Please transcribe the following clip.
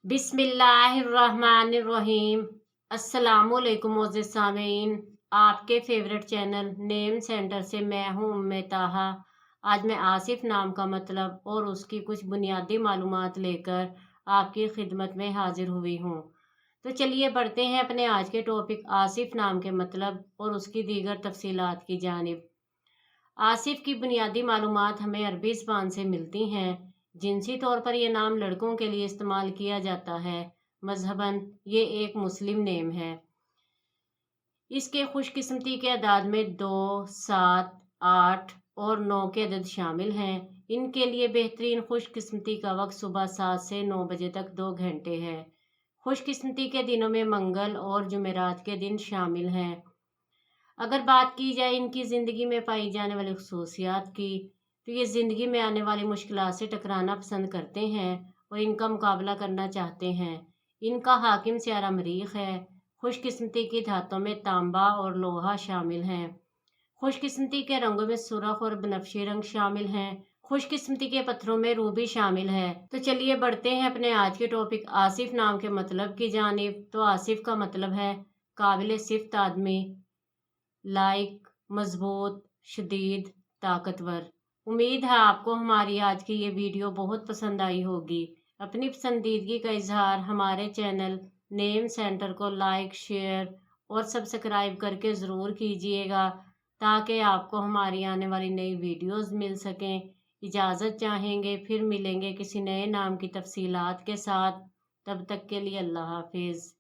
बिस्मिल्लाहिर्रहमानिर्रहीम। अस्सलामुअलैकुम मोअज़्ज़िज़ सामीन, आपके फेवरेट चैनल नेम सेंटर से मैं हूँ उम्मे ताहा। आज मैं आसिफ नाम का मतलब और उसकी कुछ बुनियादी मालूमात लेकर आपकी खिदमत में हाजिर हुई हूँ। तो चलिए बढ़ते हैं अपने आज के टॉपिक आसिफ नाम के मतलब और उसकी दीगर तफसीलात की जानिब। आसिफ की बुनियादी मालूमात हमें अरबी ज़बान से मिलती हैं। जिनसी तौर पर यह नाम लड़कों के लिए इस्तेमाल किया जाता है। मजहबन ये एक मुस्लिम नेम है। इसके खुशकिस्मती के अदाद में 2, 7, 8 और 9 के अदद शामिल हैं। इनके लिए बेहतरीन खुशकिस्मती का वक्त सुबह 7 से 9 बजे तक 2 घंटे है। खुशकिस्मती के दिनों में मंगल और जुमेरात के दिन शामिल हैं। अगर बात की जाए इनकी ज़िंदगी में पाई जाने वाली खसूसियात की, तो ये ज़िंदगी में आने वाली मुश्किलात से टकराना पसंद करते हैं और इनका मुकाबला करना चाहते हैं। इनका हाकिम स्यारा मरीख है। खुशकिस्मती की धातों में तांबा और लोहा शामिल हैं। खुशकिस्मती के रंगों में सुर्ख और बनफशी रंग शामिल हैं। खुशकिस्मती के पत्थरों में रूबी शामिल है। तो चलिए बढ़ते हैं अपने आज के टॉपिक आसिफ नाम के मतलब की जानिब। तो आसिफ का मतलब है काबिल सिफ्त आदमी, लाइक, मजबूत, शदीद, ताकतवर। उम्मीद है आपको हमारी आज की ये वीडियो बहुत पसंद आई होगी। अपनी पसंदीदगी का इजहार हमारे चैनल नेम सेंटर को लाइक, शेयर और सब्सक्राइब करके ज़रूर कीजिएगा, ताकि आपको हमारी आने वाली नई वीडियोस मिल सकें। इजाज़त चाहेंगे, फिर मिलेंगे किसी नए नाम की तफसीलात के साथ। तब तक के लिए अल्लाह हाफिज़।